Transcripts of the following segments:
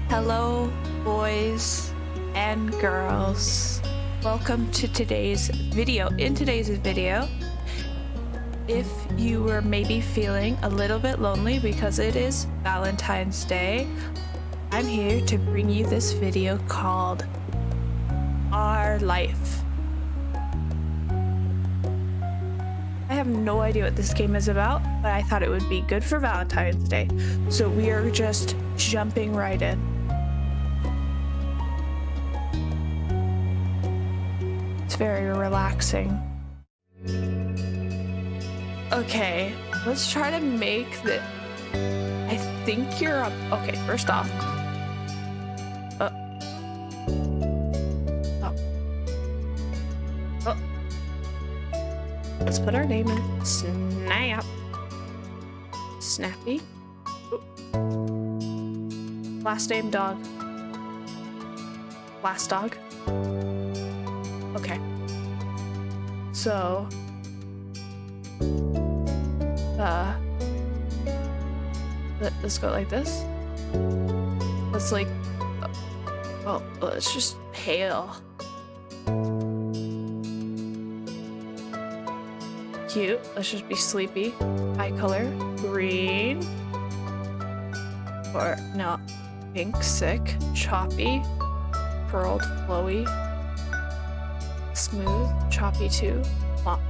Hello, boys and girls. Welcome to today's video. In today's video, if you were maybe feeling a little bit lonely because it is Valentine's Day, I'm here to bring you this video called Our Life. I have no idea what this game is about, but I thought it would be good for Valentine's Day. So we are just jumping right in. It's very relaxing. Okay, let's try to make the... I think you're up. Okay, first off. Oh. Let's put our name in. Snap. Snappy. Ooh. Last name dog. Last dog. Okay. So. Let's go like this. Let's like. Well, let's just pale. Cute. Let's just be sleepy. Eye color. Green. Or no. Pink. Sick. Choppy. Curled. Flowy. Smooth. Choppy too. Plump.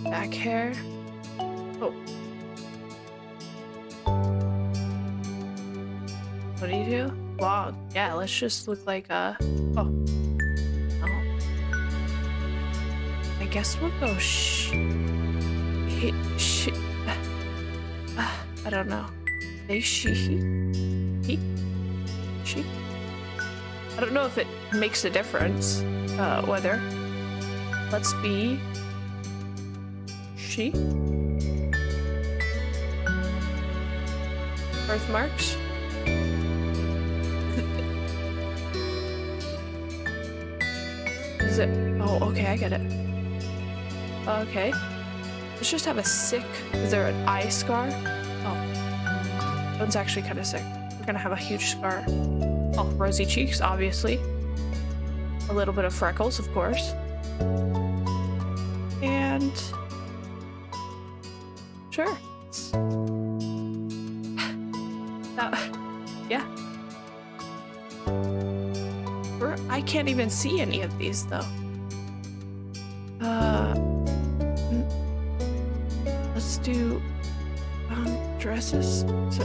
Back hair. Oh. What do you do? Long. Yeah, let's just look like a... Oh. I guess we'll go I don't know. She. I don't know if it makes a difference. Whether. Let's be she. Birthmarks. Is it? Oh, okay, I get it. Okay. Let's just have a sick... Is there an eye scar? Oh. That one's actually kind of sick. We're gonna have a huge scar. Oh, rosy cheeks, obviously. A little bit of freckles, of course. And... Sure. Yeah. I can't even see any of these, though. Let's do dresses. So,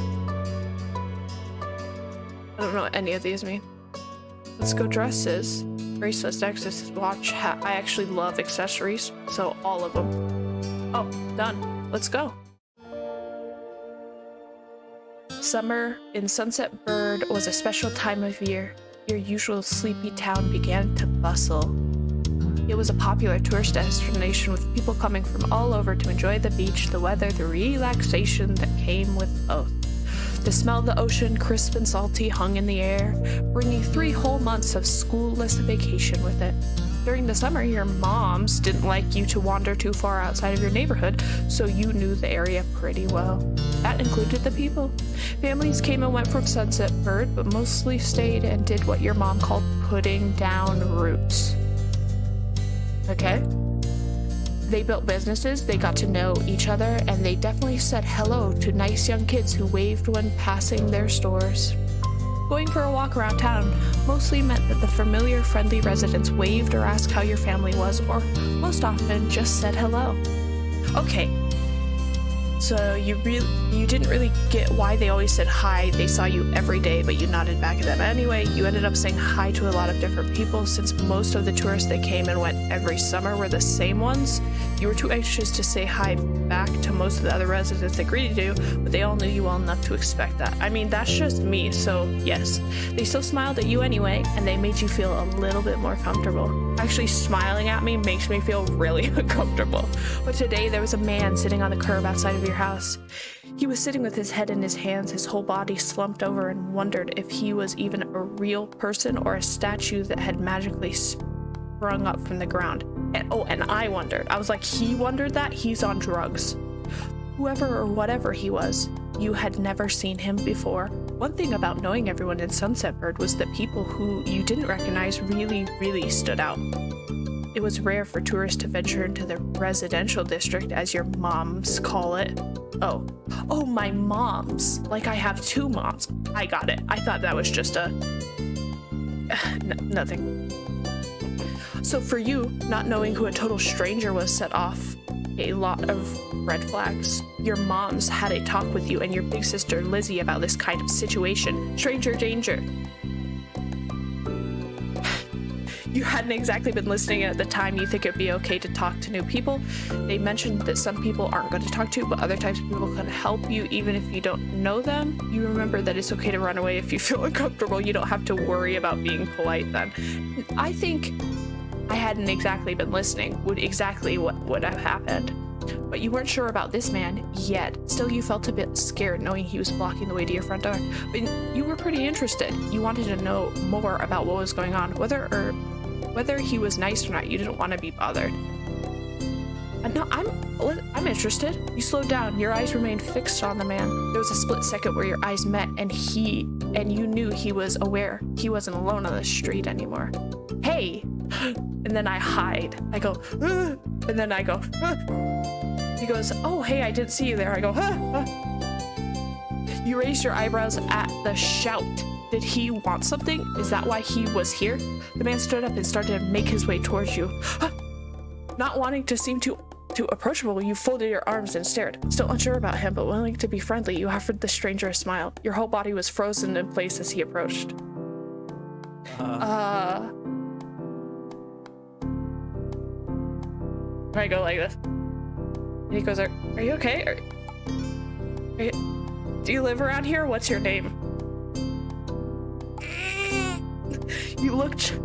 I don't know what any of these mean. Let's go dresses. Bracelets, necklaces, watch, hat. I actually love accessories, so all of them. Oh, done. Let's go. Summer in Sunset Bird was a special time of year. Your usual sleepy town began to bustle. It was a popular tourist destination with people coming from all over to enjoy the beach, the weather, the relaxation that came with both. The smell of the ocean, crisp and salty, hung in the air, bringing 3 whole months of schoolless vacation with it. During the summer, your moms didn't like you to wander too far outside of your neighborhood, so you knew the area pretty well. That included the people. Families came and went from Sunset Bird, but mostly stayed and did what your mom called putting down roots. Okay? They built businesses, they got to know each other, and they definitely said hello to nice young kids who waved when passing their stores. Going for a walk around town mostly meant that the familiar, friendly residents waved or asked how your family was, or most often just said hello. Okay. So you didn't really get why they always said hi. They saw you every day, but you nodded back at them anyway. You ended up saying hi to a lot of different people since most of the tourists that came and went every summer were the same ones. You were too anxious to say hi back to most of the other residents that greeted you, but they all knew you well enough to expect that. I mean, that's just me, so yes. They still smiled at you anyway, and they made you feel a little bit more comfortable. Actually, smiling at me makes me feel really uncomfortable. But today, there was a man sitting on the curb outside of your house. He was sitting with his head in his hands, his whole body slumped over, and wondered if he was even a real person or a statue that had magically sprung up from the ground. And I wondered. I was like, he wondered that? He's on drugs. Whoever or whatever he was, you had never seen him before. One thing about knowing everyone in Sunset Bird was that people who you didn't recognize really stood out. It was rare for tourists to venture into the residential district, as your moms call it. Oh, my moms. Like I have two moms. I got it. I thought that was just a... nothing. So for you, not knowing who a total stranger was set off a lot of red flags. Your moms had a talk with you and your big sister Lizzie about this kind of situation. Stranger danger. You hadn't exactly been listening, and at the time you think it'd be okay to talk to new people. They mentioned that some people aren't good to talk to, but other types of people can help you even if you don't know them. You remember that it's okay to run away if you feel uncomfortable. You don't have to worry about being polite then. I think I hadn't exactly been listening would exactly what would have happened. But you weren't sure about this man yet. Still, you felt a bit scared knowing he was blocking the way to your front door. But you were pretty interested. You wanted to know more about what was going on, whether he was nice or not. You didn't want to be bothered. No, I'm interested. You slowed down. Your eyes remained fixed on the man. There was a split second where your eyes met, and you knew he was aware he wasn't alone on the street anymore. Hey! And then I hide. I go, ah! And then I go, ah! He goes, oh, hey, I didn't see you there. I go, ah! Ah! You raised your eyebrows at the shout. Did he want something? Is that why he was here? The man stood up and started to make his way towards you. Ah! Not wanting to seem too approachable, you folded your arms and stared. Still unsure about him, but willing to be friendly, you offered the stranger a smile. Your whole body was frozen in place as he approached. I go like this. And he goes, are you okay? Do you live around here? What's your name? You looked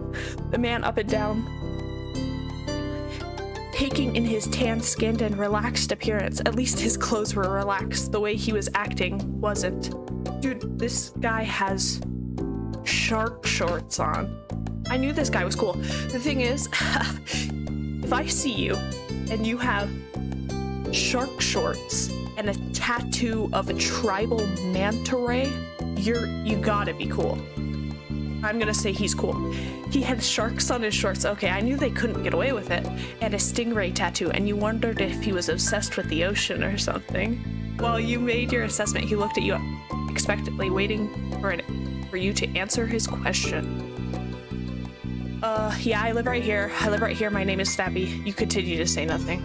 the man up and down, taking in his tan-skinned and relaxed appearance. At least his clothes were relaxed. The way he was acting wasn't. Dude, this guy has shark shorts on. I knew this guy was cool. The thing is, if I see you and you have shark shorts and a tattoo of a tribal manta ray, you gotta be cool. I'm gonna say he's cool. He had sharks on his shorts. Okay, I knew they couldn't get away with it. And a stingray tattoo, and you wondered if he was obsessed with the ocean or something. While you made your assessment, he looked at you expectantly, waiting for you to answer his question. Yeah, I live right here. My name is Snappy. You continue to say nothing.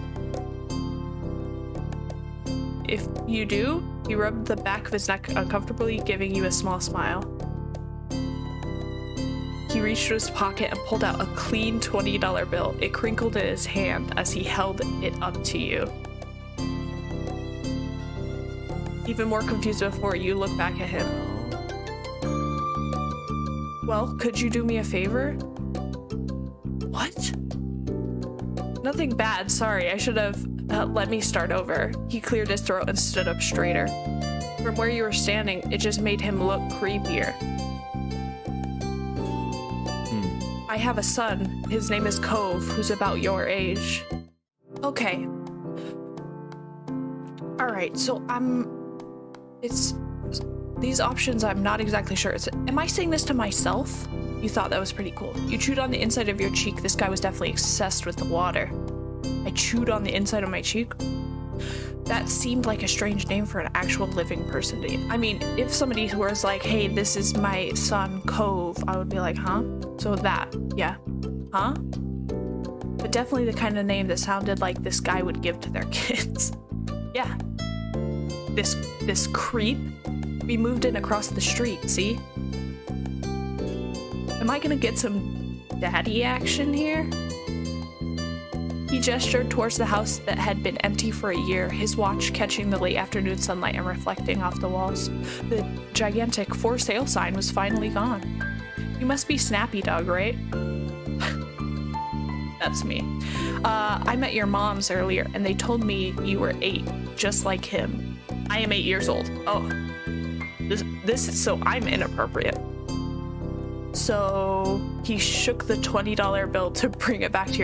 If you do, he rubbed the back of his neck uncomfortably, giving you a small smile. He reached to his pocket and pulled out a clean $20 bill. It crinkled in his hand as he held it up to you. Even more confused before, you look back at him. Well, could you do me a favor? What? Nothing bad, sorry. I should have let me start over. He cleared his throat and stood up straighter. From where you were standing, it just made him look creepier. I have a son. His name is Cove, who's about your age. Okay. Alright, so these options I'm not exactly sure. Am I saying this to myself? You thought that was pretty cool. You chewed on the inside of your cheek. This guy was definitely obsessed with the water. I chewed on the inside of my cheek? That seemed like a strange name for an actual living person to I mean, if somebody was like, hey, this is my son, Cove, I would be like, huh? So that, yeah. Huh? But definitely the kind of name that sounded like this guy would give to their kids. Yeah. This creep. We moved in across the street, see? Am I gonna get some daddy action here? He gestured towards the house that had been empty for a year, his watch catching the late afternoon sunlight and reflecting off the walls. The gigantic for sale sign was finally gone. You must be Snappy Dog, right? That's me. I met your moms earlier, and they told me you were 8, just like him. I am 8 years old. Oh, this is so I'm inappropriate. So he shook the $20 bill to bring it back to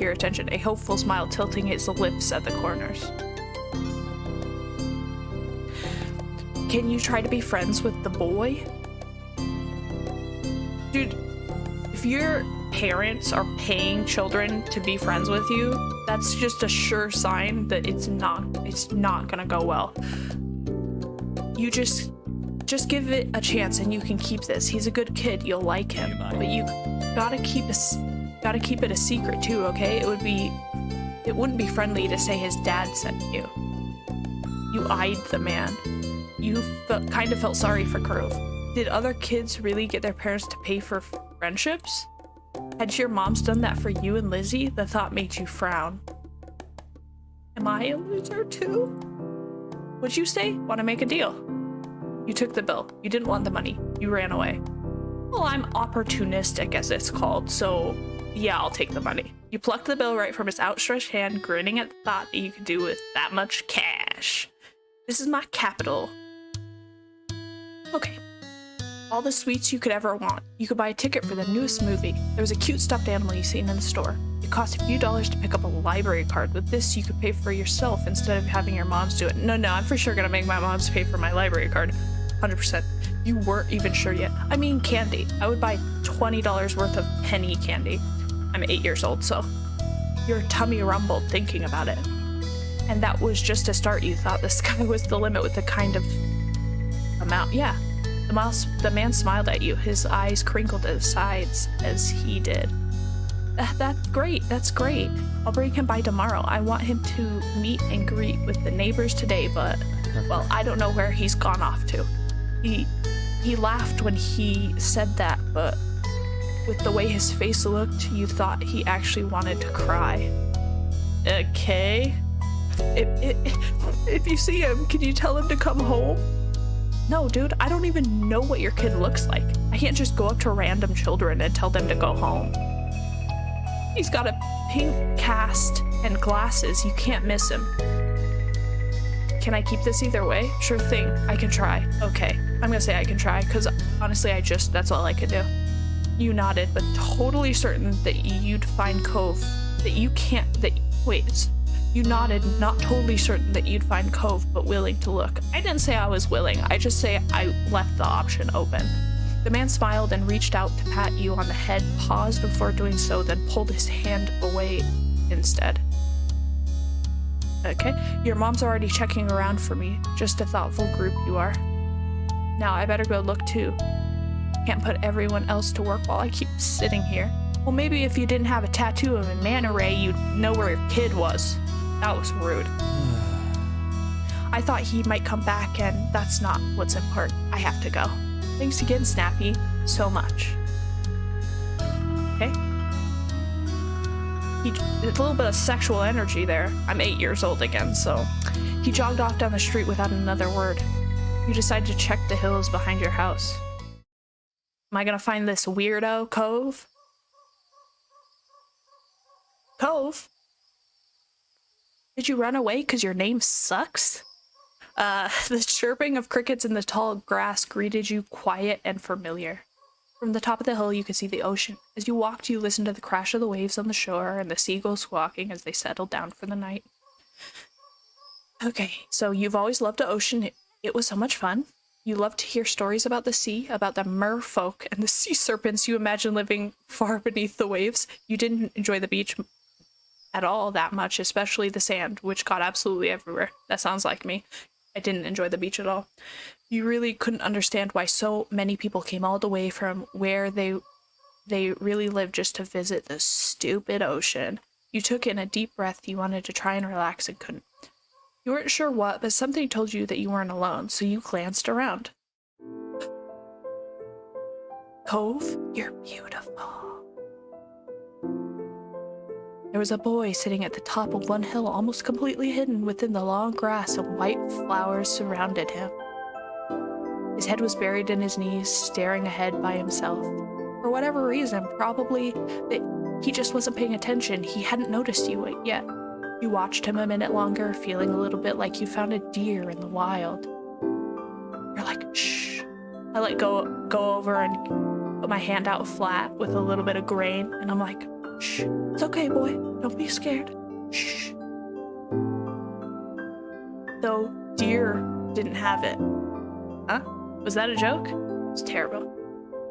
your attention, a hopeful smile tilting his lips at the corners. Can you try to be friends with the boy? Dude, if your parents are paying children to be friends with you, that's just a sure sign that it's not gonna go well. You just give it a chance and you can keep this. He's a good kid, you'll like him. But you gotta keep it a secret too, okay? It wouldn't be friendly to say his dad sent you. You eyed the man. You kind of felt sorry for Grove. Did other kids really get their parents to pay for friendships? Had your moms done that for you and Lizzie? The thought made you frown. Am I a loser too? What'd you say? Want to make a deal? You took the bill. You didn't want the money. You ran away. Well, I'm opportunistic, as it's called, so yeah, I'll take the money. You plucked the bill right from his outstretched hand, grinning at the thought that you could do with that much cash. This is my capital. Okay. All the sweets you could ever want. You could buy a ticket for the newest movie. There was a cute stuffed animal you seen in the store. It cost a few dollars to pick up a library card. With this, you could pay for yourself instead of having your moms do it. No, I'm for sure gonna make my moms pay for my library card. 100%. You weren't even sure yet. I mean, candy. I would buy $20 worth of penny candy. I'm 8 years old, so your tummy rumbled thinking about it. And that was just a start. You thought the sky was the limit with the kind of amount. Yeah. The man smiled at you, his eyes crinkled at his sides as he did. That's great. I'll bring him by tomorrow. I want him to meet and greet with the neighbors today, but, well, I don't know where he's gone off to. He laughed when he said that, but with the way his face looked, you thought he actually wanted to cry. Okay. If you see him, can you tell him to come home? No, dude, I don't even know what your kid looks like. I can't just go up to random children and tell them to go home. He's got a pink cast and glasses. You can't miss him. Can I keep this either way? Sure thing. I can try. Okay. I'm gonna say I can try, because honestly, that's all I could do. You nodded, but totally certain that you'd find Cove. You nodded, not totally certain that you'd find Cove, but willing to look. I didn't say I was willing. I just say I left the option open. The man smiled and reached out to pat you on the head, paused before doing so, then pulled his hand away instead. Okay, your mom's already checking around for me. Just a thoughtful group you are. Now I better go look too. Can't put everyone else to work while I keep sitting here. Well, maybe if you didn't have a tattoo of a manta ray, you'd know where your kid was. That was rude. I thought he might come back, and that's not what's important. I have to go. Thanks again, Snappy. So much. Okay. A little bit of sexual energy there. I'm 8 years old again, so. He jogged off down the street without another word. You decide to check the hills behind your house. Am I gonna find this weirdo, Cove? Cove? Did you run away because your name sucks? The chirping of crickets in the tall grass greeted you, quiet and familiar. From the top of the hill, you could see the ocean. As you walked, you listened to the crash of the waves on the shore and the seagulls squawking as they settled down for the night. Okay, so you've always loved the ocean. It was so much fun. You loved to hear stories about the sea, about the merfolk and the sea serpents you imagine living far beneath the waves. You didn't enjoy the beach at all that much, especially the sand, which got absolutely everywhere. That sounds like me. I didn't enjoy the beach at all. You really couldn't understand why so many people came all the way from where they really lived just to visit the stupid ocean. You took in a deep breath. You wanted to try and relax and couldn't. You weren't sure what, but something told you that you weren't alone, so you glanced around. Cove, you're beautiful. There was a boy sitting at the top of one hill, almost completely hidden within the long grass, and white flowers surrounded him. His head was buried in his knees, staring ahead by himself. For whatever reason, probably that he just wasn't paying attention. He hadn't noticed you yet. You watched him a minute longer, feeling a little bit like you found a deer in the wild. You're like, shh. I let go over and put my hand out flat with a little bit of grain, and I'm like, shh. It's okay, boy. Don't be scared. Shh. Though deer didn't have it. Huh? Was that a joke? It's terrible.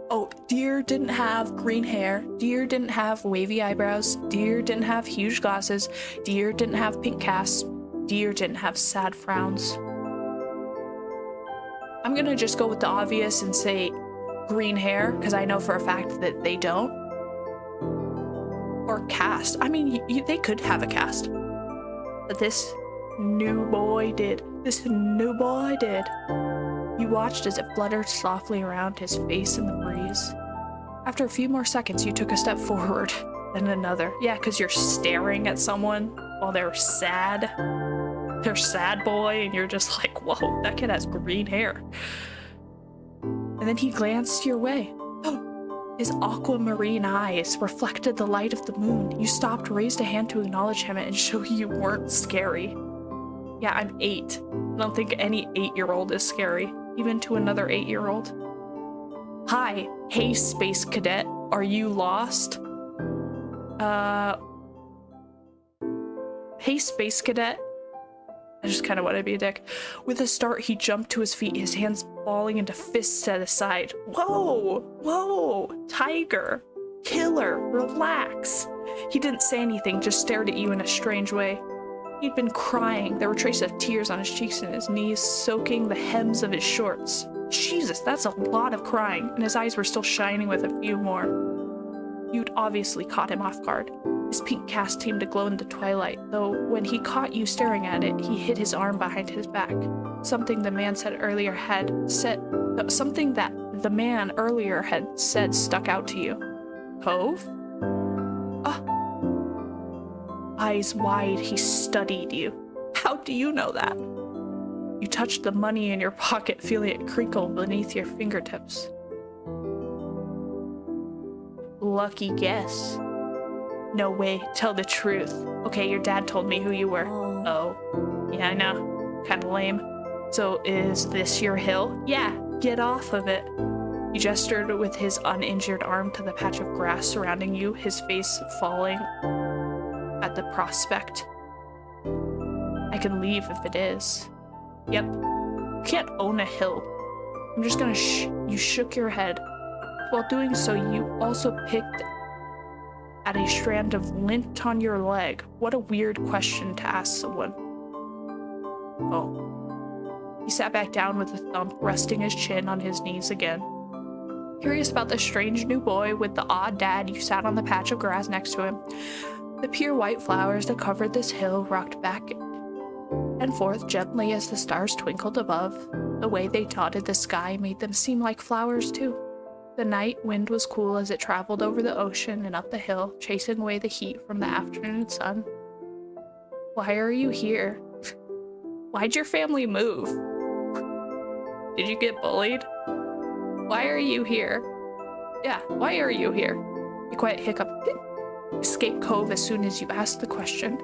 Oh, deer didn't have green hair. Deer didn't have wavy eyebrows. Deer didn't have huge glasses. Deer didn't have pink casts. Deer didn't have sad frowns. I'm gonna just go with the obvious and say green hair, because I know for a fact that they don't. Or cast. I mean, they could have a cast. But this new boy did. This new boy did. You watched as it fluttered softly around his face in the breeze. After a few more seconds, you took a step forward, then another. Yeah, because you're staring at someone while they're sad. They're sad boy, and you're just like, whoa, that kid has green hair. And then he glanced your way. Oh, his aquamarine eyes reflected the light of the moon. You stopped, raised a hand to acknowledge him and show you weren't scary. Yeah, I'm 8. I don't think any 8-year-old is scary, even to another 8-year-old. Hi, hey, space cadet, are you lost? Hey, space cadet. I just kind of want to be a dick. With a start, he jumped to his feet, his hands balling into fists at his side. Whoa, whoa, tiger, killer, relax. He didn't say anything, just stared at you in a strange way. He'd been crying. There were traces of tears on his cheeks and his knees, soaking the hems of his shorts. Jesus, that's a lot of crying, and his eyes were still shining with a few more. You'd obviously caught him off guard. His pink cast seemed to glow in the twilight, though when he caught you staring at it, he hid his arm behind his back. Something the man earlier had said stuck out to you. Cove? Eyes wide, he studied you. How do you know that? You touched the money in your pocket, feeling it crinkle beneath your fingertips. Lucky guess. No way, tell the truth. Okay, your dad told me who you were. Oh. Yeah, I know. Kinda lame. So is this your hill? Yeah, get off of it. He gestured with his uninjured arm to the patch of grass surrounding you, his face falling at the prospect. I can leave if it is. Yep. You can't own a hill. I'm just gonna You shook your head. While doing so, you also picked at a strand of lint on your leg. What a weird question to ask someone. Oh. He sat back down with a thump, resting his chin on his knees again. Curious about the strange new boy with the odd dad, you sat on the patch of grass next to him. The pure white flowers that covered this hill rocked back and forth gently as the stars twinkled above. The way they dotted the sky made them seem like flowers too. The night wind was cool as it traveled over the ocean and up the hill, chasing away the heat from the afternoon sun. Why are you here? Why'd your family move? Did you get bullied? Why are you here? Yeah, why are you here? A quiet hiccup escaped Cove as soon as you asked the question.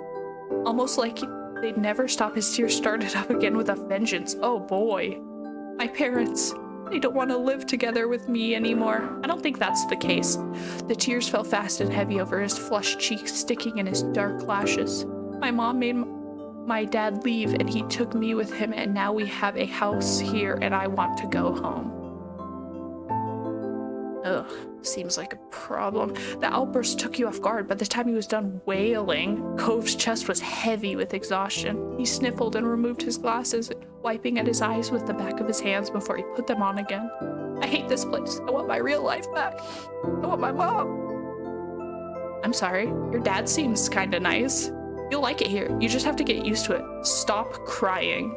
Almost like they'd never stop, his tears started up again with a vengeance. Oh boy. My parents, they don't want to live together with me anymore. I don't think that's the case. The tears fell fast and heavy over his flushed cheeks, sticking in his dark lashes. My mom made my dad leave and he took me with him, and now we have a house here and I want to go home. Ugh, seems like a problem. The outburst took you off guard. By the time he was done wailing, Cove's chest was heavy with exhaustion. He sniffled and removed his glasses, wiping at his eyes with the back of his hands before he put them on again. I hate this place. I want my real life back. I want my mom. I'm sorry, your dad seems kinda nice. You'll like it here. You just have to get used to it. Stop crying.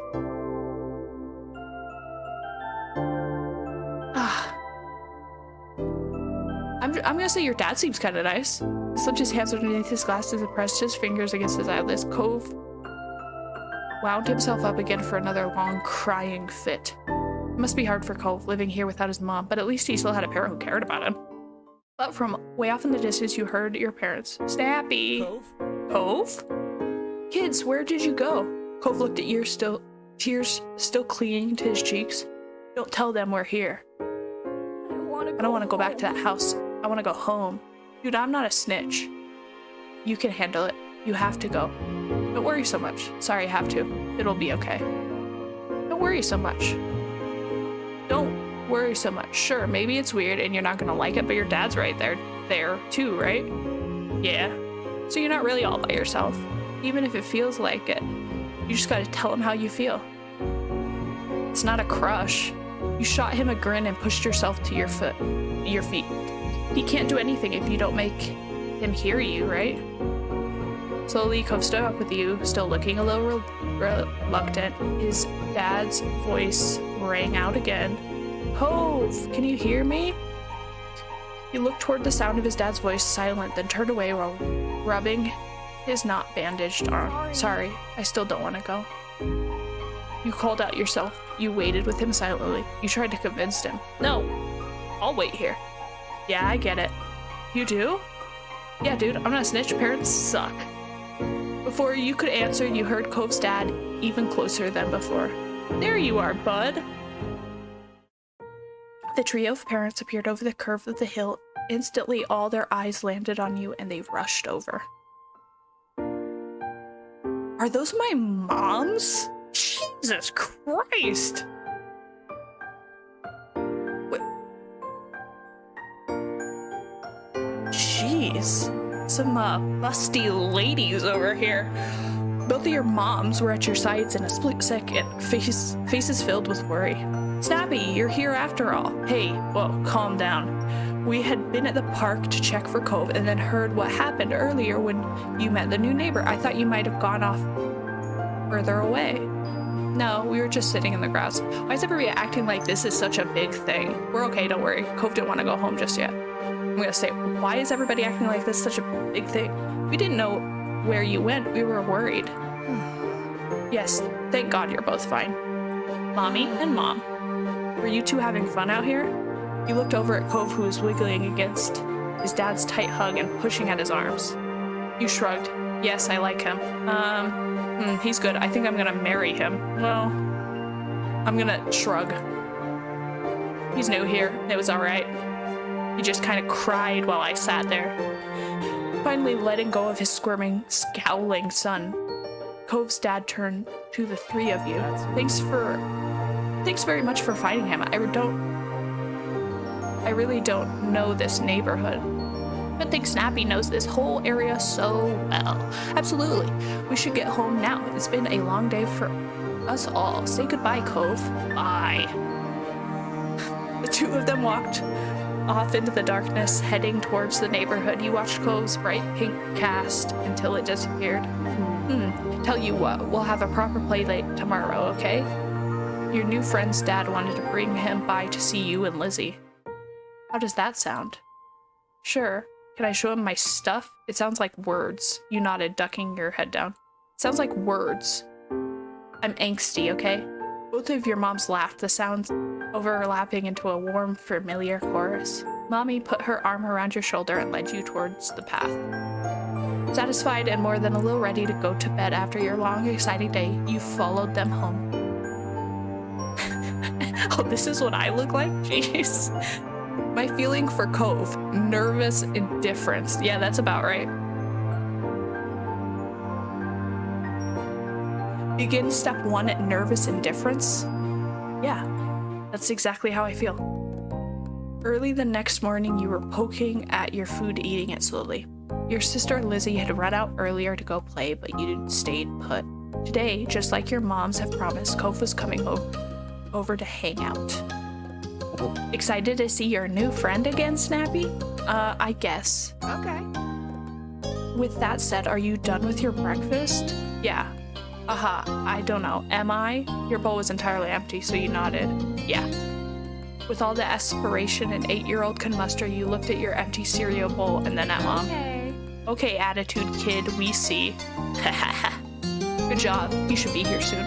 I'm gonna say your dad seems kind of nice. He slipped his hands underneath his glasses and pressed his fingers against his eyelids. Cove wound himself up again for another long crying fit. It must be hard for Cove living here without his mom, but at least he still had a parent who cared about him. But from way off in the distance, you heard your parents. Snappy! Cove? Cove? Kids, where did you go? Cove looked at you, tears still clinging to his cheeks. Don't tell them we're here. I don't want to go back to that house. I want to go home. Dude, I'm not a snitch. You can handle it. You have to go. Don't worry so much. Sorry, I have to. It'll be okay. Don't worry so much. Don't worry so much. Sure, maybe it's weird and you're not gonna like it, but your dad's right there too, right? Yeah. So you're not really all by yourself, even if it feels like it. You just gotta tell him how you feel. It's not a crush. You shot him a grin and pushed yourself to your feet. He can't do anything if you don't make him hear you, right? Slowly, Cove stood up with you, still looking a little reluctant. His dad's voice rang out again. Cove, can you hear me? He looked toward the sound of his dad's voice, silent, then turned away while rubbing his not bandaged arm. Sorry, I still don't want to go. You called out yourself. You waited with him silently. You tried to convince him. No, I'll wait here. Yeah, I get it. You do? Yeah, dude, I'm not a snitch. Parents suck. Before you could answer, you heard Cove's dad even closer than before. There you are, bud. The trio of parents appeared over the curve of the hill. Instantly, all their eyes landed on you and they rushed over. Are those my moms? Jesus Christ! What? Jeez. Some busty ladies over here. Both of your moms were at your sides in a split second, faces filled with worry. Snappy, you're here after all. Hey, whoa, calm down. We had been at the park to check for Cove and then heard what happened earlier when you met the new neighbor. I thought you might have gone off further away. No, we were just sitting in the grass. Why is everybody acting like this is such a big thing? We're okay, don't worry. Cove didn't want to go home just yet. I'm gonna say, why is everybody acting like this is such a big thing? We didn't know where you went. We were worried. Yes, thank God you're both fine. Mommy and Mom. Were you two having fun out here? You looked over at Cove, who was wiggling against his dad's tight hug and pushing at his arms. You shrugged. Yes, I like him. He's good. I think I'm gonna marry him. Well, I'm gonna shrug. He's new here. It was alright. He just kind of cried while I sat there. Finally letting go of his squirming, scowling son, Cove's dad turned to the three of you. Thanks very much for finding him. I really don't know this neighborhood. Good thing Snappy knows this whole area so well. Absolutely. We should get home now. It's been a long day for us all. Say goodbye, Cove. Bye. The two of them walked off into the darkness, heading towards the neighborhood. You watched Cove's bright pink cast until it disappeared. Tell you what, we'll have a proper play date tomorrow, okay? Your new friend's dad wanted to bring him by to see you and Lizzie. How does that sound? Sure. Can I show him my stuff? It sounds like words. You nodded, ducking your head down. It sounds like words. I'm angsty, okay? Both of your moms laughed, the sounds overlapping into a warm, familiar chorus. Mommy put her arm around your shoulder and led you towards the path. Satisfied and more than a little ready to go to bed after your long, exciting day, you followed them home. Oh, this is what I look like? Jeez. My feeling for Cove, nervous indifference. Yeah, that's about right. Begin step 1 at nervous indifference. Yeah, that's exactly how I feel. Early the next morning, you were poking at your food, eating it slowly. Your sister Lizzie had run out earlier to go play, but you stayed put. Today, just like your moms have promised, Cove was coming over to hang out. Excited to see your new friend again, Snappy? I guess. Okay. With that said, are you done with your breakfast? Yeah. I don't know. Am I? Your bowl was entirely empty, so you nodded. Yeah. With all the aspiration an 8-year-old can muster, you looked at your empty cereal bowl and then at Mom. Okay, attitude kid, we see. Good job. You should be here soon.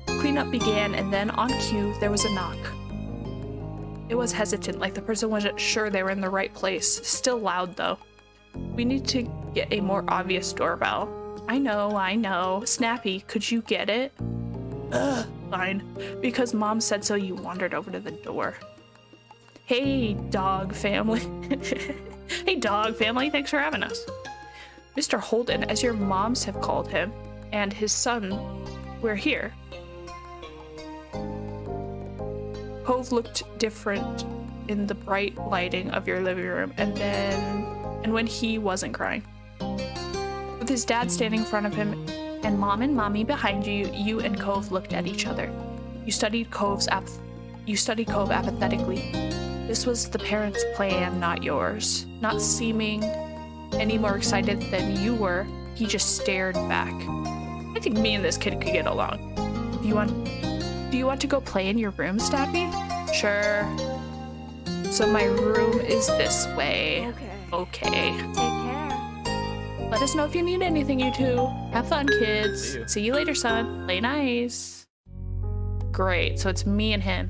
Cleanup began, and then on cue, there was a knock. It was hesitant, like the person wasn't sure they were in the right place. Still loud, though. We need to get a more obvious doorbell. I know. Snappy, could you get it? Ugh, fine. Because Mom said so, you wandered over to the door. Hey, dog family. Hey, dog family, thanks for having us. Mr. Holden, as your moms have called him, and his son, we're here. Cove looked different in the bright lighting of your living room, and when he wasn't crying. With his dad standing in front of him and Mom and Mommy behind you, you and Cove looked at each other. You studied Cove apathetically. This was the parents' plan, not yours. Not seeming any more excited than you were, he just stared back. I think me and this kid could get along. Do you want to go play in your room, Stappy? Sure. So my room is this way. Okay. Take care. Let us know if you need anything, you two. Have fun, kids. See you later, son. Play nice. Great, so it's me and him.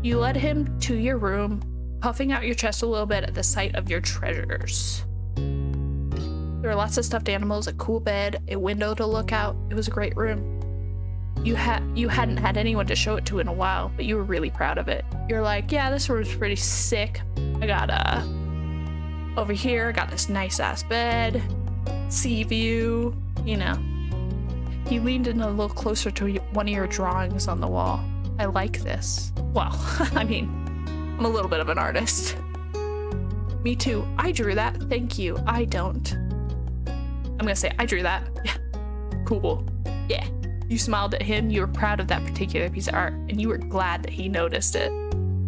You led him to your room, puffing out your chest a little bit at the sight of your treasures. There were lots of stuffed animals, a cool bed, a window to look out. It was a great room. You hadn't had anyone to show it to in a while, but you were really proud of it. You're like, yeah, this room's pretty sick. I got over here, I got this nice ass bed, sea view, you know. He leaned in a little closer to one of your drawings on the wall. I like this. Well, I mean, I'm a little bit of an artist. Me too. I drew that. Thank you. I don't. I'm gonna say I drew that. Yeah. Cool. Yeah. You smiled at him. You were proud of that particular piece of art, and you were glad that he noticed it.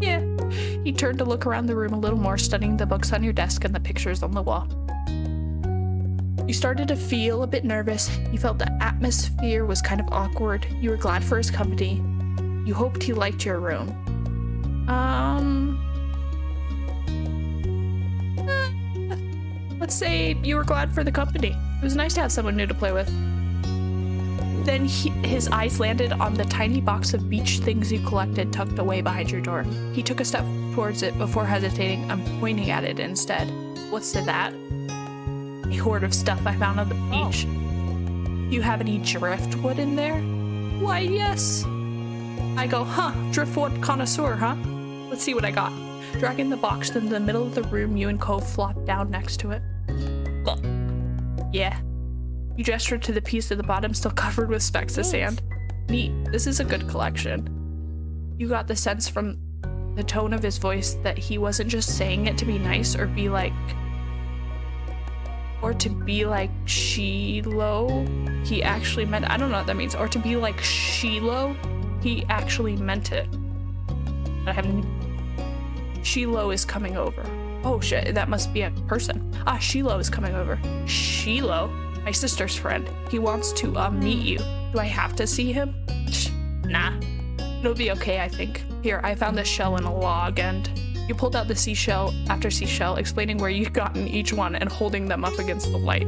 Yeah. He turned to look around the room a little more, studying the books on your desk and the pictures on the wall. You started to feel a bit nervous. You felt the atmosphere was kind of awkward. You were glad for his company. You hoped he liked your room. Let's say you were glad for the company. It was nice to have someone new to play with. Then his eyes landed on the tiny box of beach things you collected tucked away behind your door. He took a step towards it before hesitating and pointing at it instead. What's that? A hoard of stuff I found on the beach. You have any driftwood in there? Why, yes. I go, huh, driftwood connoisseur, huh? Let's see what I got. Dragging the box into the middle of the room, you and Cove flopped down next to it. Yeah. You gestured to the piece at the bottom still covered with specks of sand. Neat. This is a good collection. You got the sense from the tone of his voice that he wasn't just saying it to be nice or to be like Shiloh. He actually meant, I don't know what that means. Or to be like Shiloh, he actually meant it. Shiloh is coming over. Oh shit, that must be a person. Shiloh is coming over. Shiloh? My sister's friend. He wants to meet you. Do I have to see him? Nah. It'll be okay, I think. Here, I found this shell in a log, and you pulled out the seashell after seashell, explaining where you'd gotten each one and holding them up against the light.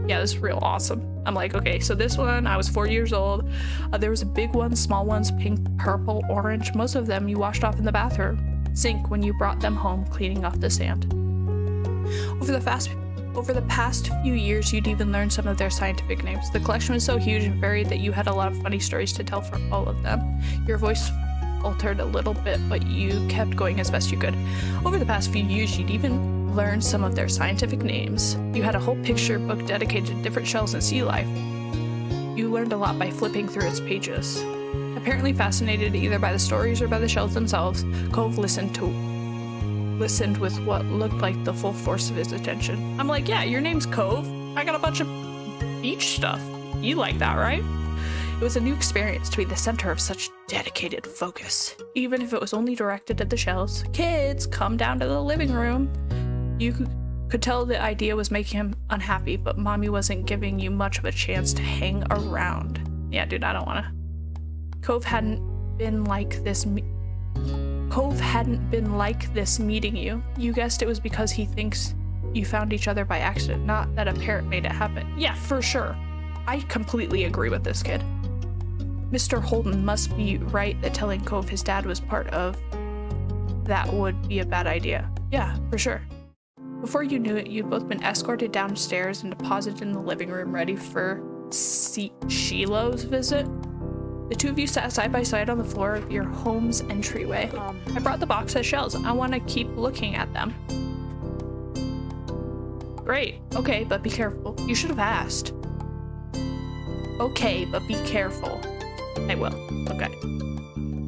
Yeah, this is real awesome. I'm like, okay, so this one, I was 4 years old. There was a big one, small ones, pink, purple, orange. Most of them you washed off in the bathroom sink when you brought them home, cleaning off the sand. Over the past few years, you'd even learned some of their scientific names. The collection was so huge and varied that you had a lot of funny stories to tell for all of them. Your voice faltered a little bit, but you kept going as best you could. Over the past few years, you'd even learned some of their scientific names. You had a whole picture book dedicated to different shells and sea life. You learned a lot by flipping through its pages. Apparently fascinated either by the stories or by the shells themselves, Cove listened with what looked like the full force of his attention. I'm like, yeah, your name's Cove. I got a bunch of beach stuff. You like that, right? It was a new experience to be the center of such dedicated focus, even if it was only directed at the shells. Kids, come down to the living room. You could tell the idea was making him unhappy, but Mommy wasn't giving you much of a chance to hang around. Yeah, dude, I don't wanna. Cove hadn't been like this meeting you. You guessed it was because he thinks you found each other by accident, not that a parent made it happen. Yeah, for sure. I completely agree with this kid. Mr. Holden must be right that telling Cove his dad was part of that would be a bad idea. Yeah, for sure. Before you knew it, you'd both been escorted downstairs and deposited in the living room ready for Shiloh's visit. The two of you sat side by side on the floor of your home's entryway. I brought the box of shells. I want to keep looking at them. Great. Okay, but be careful. You should have asked. Okay, but be careful. I will. Okay.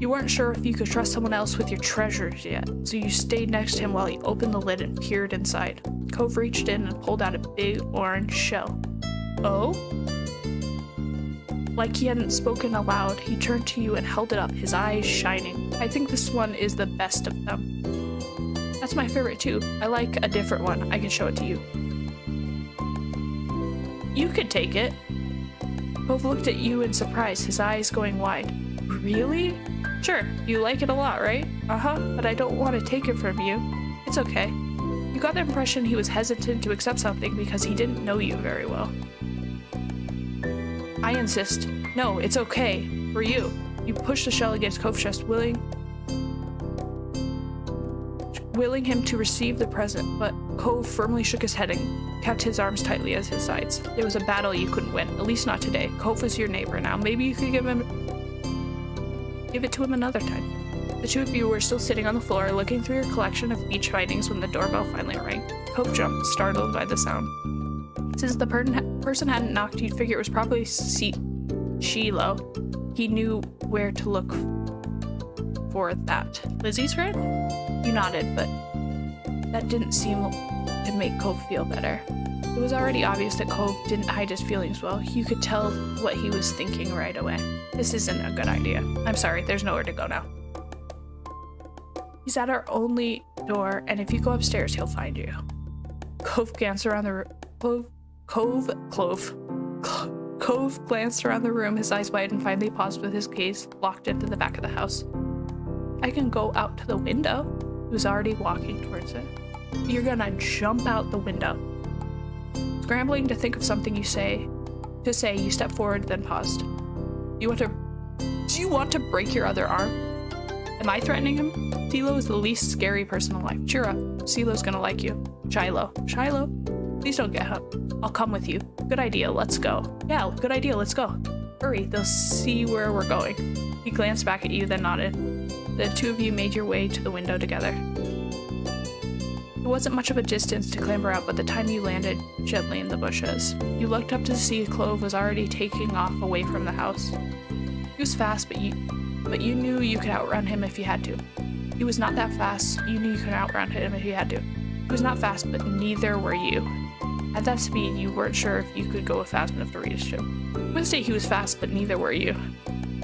You weren't sure if you could trust someone else with your treasures yet, so you stayed next to him while he opened the lid and peered inside. Cove reached in and pulled out a big orange shell. Oh? Like he hadn't spoken aloud, he turned to you and held it up, his eyes shining. I think this one is the best of them. That's my favorite too. I like a different one. I can show it to you. You could take it. Cove looked at you in surprise, his eyes going wide. Really? Sure, you like it a lot, right? Uh-huh, but I don't want to take it from you. It's okay. You got the impression he was hesitant to accept something because he didn't know you very well. I insist. No, it's okay. For you. You pushed the shell against Cove's chest, willing him to receive the present, but Cove firmly shook his head and kept his arms tightly at his sides. It was a battle you couldn't win, at least not today. Cove was your neighbor now. Maybe you could give it to him another time. The two of you were still sitting on the floor, looking through your collection of beach findings when the doorbell finally rang. Cove jumped, startled by the sound. Since the person hadn't knocked, you'd figure it was probably Shiloh. He knew where to look for that. Lizzie's friend? You nodded, but that didn't seem to make Cove feel better. It was already obvious that Cove didn't hide his feelings well. You could tell what he was thinking right away. This isn't a good idea. I'm sorry, there's nowhere to go now. He's at our only door, and if you go upstairs, he'll find you. Cove glanced around the room. Cove glanced around the room, his eyes wide, and finally paused with his gaze locked into the back of the house. I can go out to the window. He was already walking towards it. You're gonna jump out the window. Scrambling to think of something you step forward, then paused. Do you want to break your other arm? Am I threatening him? CeeLo is the least scary person alive. Cheer up. CeeLo's gonna like you. Shiloh, please don't get up. I'll come with you. Good idea, let's go. Yeah, good idea, let's go. Hurry, they'll see where we're going. He glanced back at you, then nodded. The two of you made your way to the window together. It wasn't much of a distance to clamber out, but the time you landed gently in the bushes. You looked up to see Cove was already taking off away from the house. He was fast, but you knew you could outrun him if you had to. He was not that fast. You knew you could outrun him if you had to. He was not fast, but neither were you. At that speed, you weren't sure if you could go fast enough to reach him. I would say he was fast, but neither were you.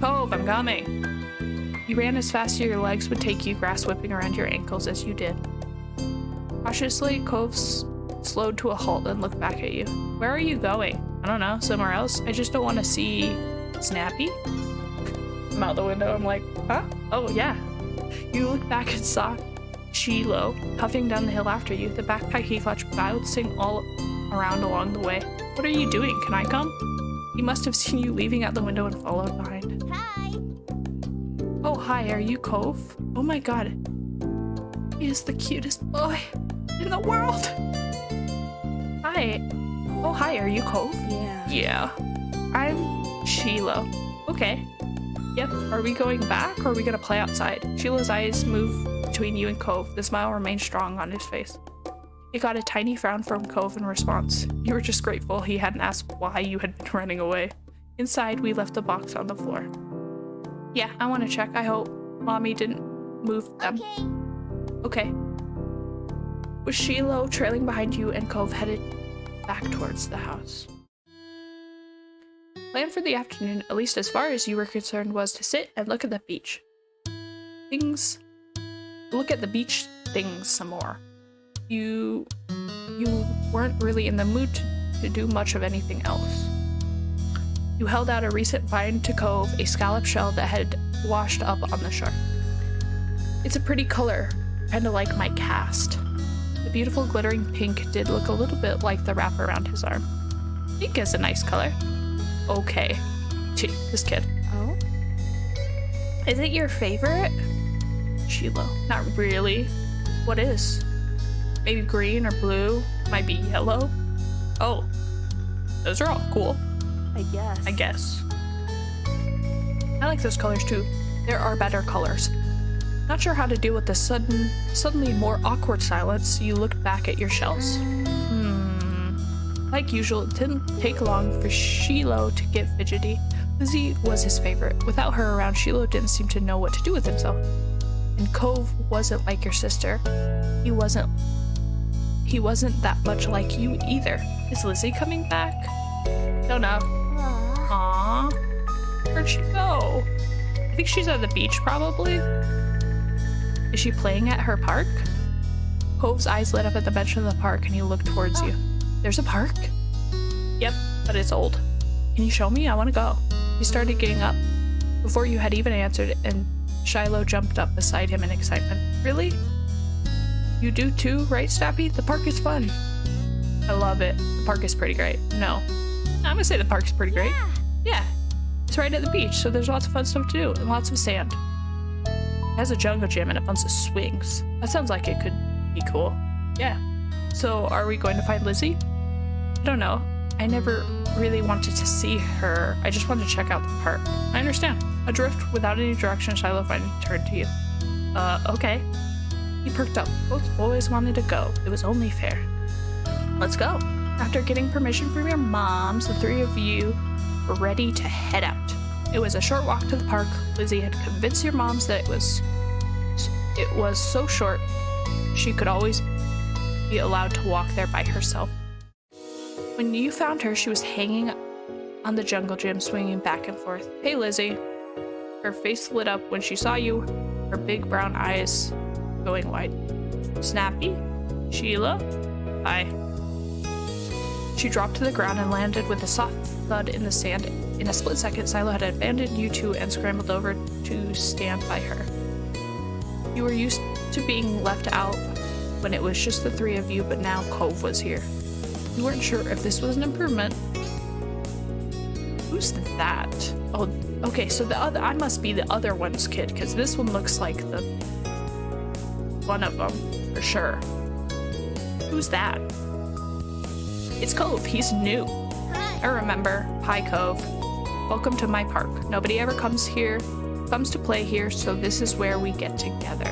Cove, I'm coming! You ran as fast as your legs would take you, grass whipping around your ankles as you did. Cautiously, Cove slowed to a halt and looked back at you. Where are you going? I don't know, somewhere else? I just don't want to see... Snappy? I'm out the window, I'm like, huh? Oh, yeah. You looked back and saw Shiloh huffing down the hill after you, the backpack he clutched bouncing all around along the way. What are you doing? Can I come? He must have seen you leaving out the window and followed behind. Hi. Oh, hi, are you Cove? Oh my god. He is the cutest boy in the world. Hi. Oh, hi, are you Cove? Yeah. Yeah. I'm Shiloh. Okay. Yep, are we going back or are we gonna play outside? Sheila's eyes moved between you and Cove. The smile remained strong on his face. He got a tiny frown from Cove in response. You were just grateful he hadn't asked why you had been running away. Inside, we left the box on the floor. Yeah, I want to check. I hope Mommy didn't move them. Okay. With Shiloh trailing behind you and Cove headed back towards the house. Plan for the afternoon, at least as far as you were concerned, was to sit and look at the beach. Look at the beach things some more. You weren't really in the mood to do much of anything else. You held out a recent find to Cove, a scallop shell that had washed up on the shore. It's a pretty color, kinda like my cast. The beautiful glittering pink did look a little bit like the wrap around his arm. Pink is a nice color. Okay. Gee, this kid. Oh? Is it your favorite? Shiloh. Not really. What is? Maybe green or blue? Might be yellow? Oh. Those are all cool. I guess. I like those colors too. There are better colors. Not sure how to deal with the suddenly more awkward silence, you looked back at your shells. Like usual, it didn't take long for Shiloh to get fidgety. Lizzie was his favorite. Without her around, Shiloh didn't seem to know what to do with himself. And Cove wasn't like your sister. He wasn't that much like you either. Is Lizzie coming back? Don't know. Aww. Where'd she go? I think she's at the beach, probably. Is she playing at her park? Cove's eyes lit up at the bench of the park and he looked towards you. There's a park? Yep, but it's old. Can you show me? I want to go. He started getting up before you had even answered, and Shiloh jumped up beside him in excitement. Really? You do too, right, Stappy? The park is fun. I love it. The park is pretty great. No. I'm gonna say the park's pretty great. Yeah. It's right at the beach, so there's lots of fun stuff to do and lots of sand. It has a jungle gym and a bunch of swings. That sounds like it could be cool. Yeah. So are we going to find Lizzie? I don't know. I never really wanted to see her. I just wanted to check out the park. I understand. Adrift without any direction, Shiloh finally turned to you. Okay. He perked up. Both boys wanted to go. It was only fair. Let's go. After getting permission from your moms, the three of you were ready to head out. It was a short walk to the park. Lizzie had convinced your moms that it was so short she could always be allowed to walk there by herself. When you found her, she was hanging on the jungle gym, swinging back and forth. Hey, Lizzie. Her face lit up when she saw you, her big brown eyes going wide. Snappy? Sheila? Hi. She dropped to the ground and landed with a soft thud in the sand. In a split second, Shiloh had abandoned you two and scrambled over to stand by her. You were used to being left out when it was just the three of you, but now Cove was here. You weren't sure if this was an improvement. Who's that? Oh, okay, so I must be the other one's kid, because this one looks like the one of them, for sure. Who's that? It's Cove. He's new. Hi. I remember. Hi, Cove. Welcome to my park. Nobody ever comes to play here, so this is where we get together.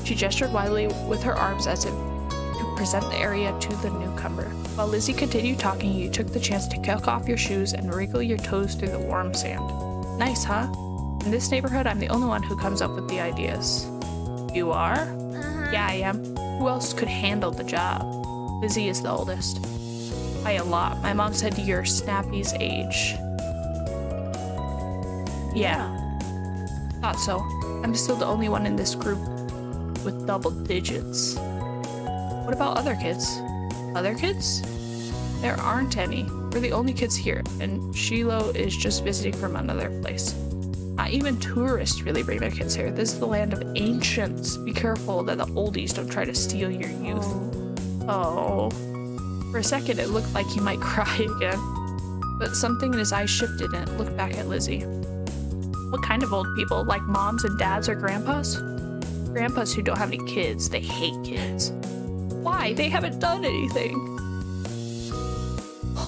She gestured wildly with her arms as if to present the area to the newcomer. While Lizzie continued talking, you took the chance to kick off your shoes and wriggle your toes through the warm sand. Nice, huh? In this neighborhood, I'm the only one who comes up with the ideas. You are? Yeah, I am. Who else could handle the job? Lizzie is the oldest. By a lot. My mom said you're Snappy's age. Yeah. Thought so. I'm still the only one in this group with double digits. What about other kids? Other kids? There aren't any. We're the only kids here, and Shiloh is just visiting from another place. Not even tourists really bring their kids here. This is the land of ancients. Be careful that the oldies don't try to steal your youth. Oh. For a second, it looked like he might cry again. But something in his eyes shifted and it looked back at Lizzie. What kind of old people? Like moms and dads or grandpas? Grandpas who don't have any kids. They hate kids. Why? They haven't done anything.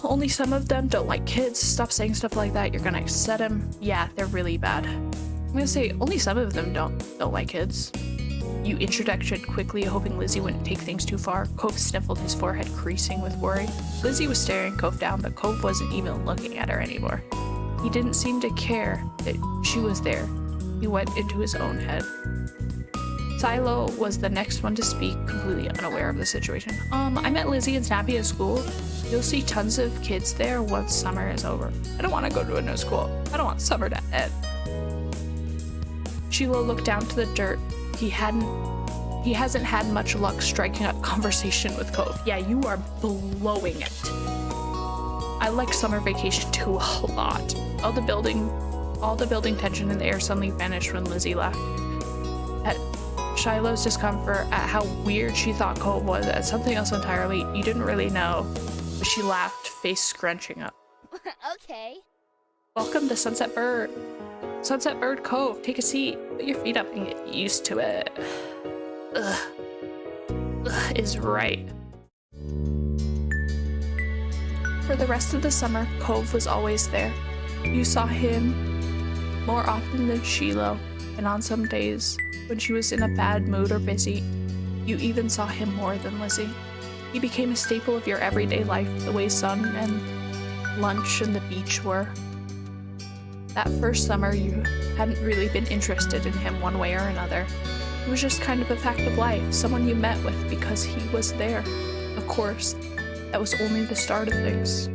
Only some of them don't like kids. Stop saying stuff like that. You're gonna upset them. Yeah, they're really bad. I'm gonna say only some of them don't like kids. You interjected quickly, hoping Lizzie wouldn't take things too far. Cove sniffled, his forehead creasing with worry. Lizzie was staring Cove down, but Cove wasn't even looking at her anymore. He didn't seem to care that she was there. He went into his own head. Shiloh was the next one to speak, completely unaware of the situation. I met Lizzie and Snappy at school. You'll see tons of kids there once summer is over. I don't want to go to a new school. I don't want summer to end. Shiloh looked down to the dirt. He hasn't had much luck striking up conversation with Cove. Yeah, you are blowing it. I like summer vacation too a lot. All the building tension in the air suddenly vanished when Lizzie laughed. At Shiloh's discomfort at how weird she thought Cove was, at something else entirely you didn't really know, but she laughed, face scrunching up. Okay. Welcome to Sunset Bird Cove. Take a seat. Put your feet up and get used to it. Ugh is right. For the rest of the summer, Cove was always there. You saw him more often than Shiloh, and on some days, when she was in a bad mood or busy, you even saw him more than Lizzie. He became a staple of your everyday life, the way sun and lunch and the beach were. That first summer, you hadn't really been interested in him one way or another. It was just kind of a fact of life, someone you met with because he was there. Of course, that was only the start of things.